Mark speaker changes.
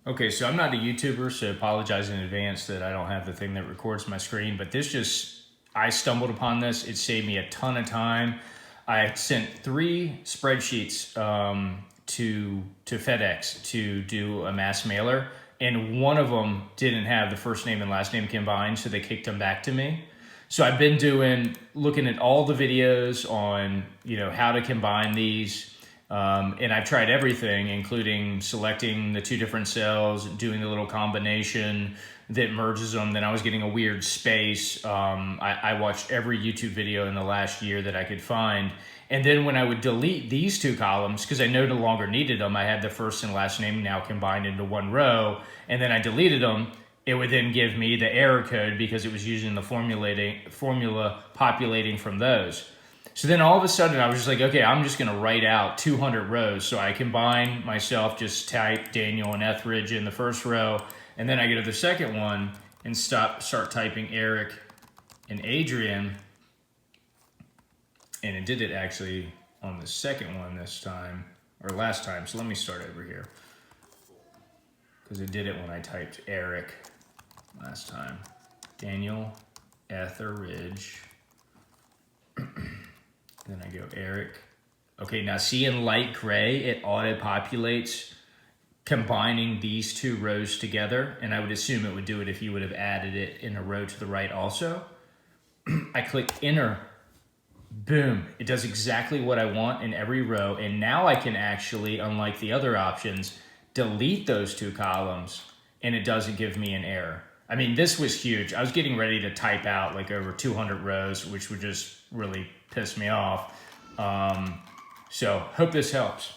Speaker 1: Okay, so I'm not a YouTuber, so apologize in advance that I don't have the thing that records my screen, but I stumbled upon this. It saved me a ton of time. I sent 3 spreadsheets to FedEx to do a mass mailer, and one of them didn't have the first name and last name combined, so they kicked them back to me. So I've been looking at all the videos on, how to combine these. And I've tried everything, including selecting the 2 different cells, doing the little combination that merges them. Then I was getting a weird space. I watched every YouTube video in the last year that I could find. And then when I would delete these 2 columns, because I no longer needed them, I had the first and last name now combined into one row, and then I deleted them, it would then give me the error code because it was using the formula populating from those. So then all of a sudden I was just like, okay, I'm just gonna write out 200 rows. So I combine myself, just type Daniel and Etheridge in the first row, and then I go to the second one and start typing Eric and Adrian. And it did it actually on the second one this time, or last time. So let me start over here, because it did it when I typed Eric last time. Daniel Etheridge. Then I go Eric. Okay, now see in light gray, it auto-populates combining these 2 rows together, and I would assume it would do it if you would have added it in a row to the right also. I click enter. Boom. It does exactly what I want in every row, and now I can actually, unlike the other options, delete those 2 columns, and it doesn't give me an error. I mean, this was huge. I was getting ready to type out like over 200 rows, which would just really piss me off. So hope this helps.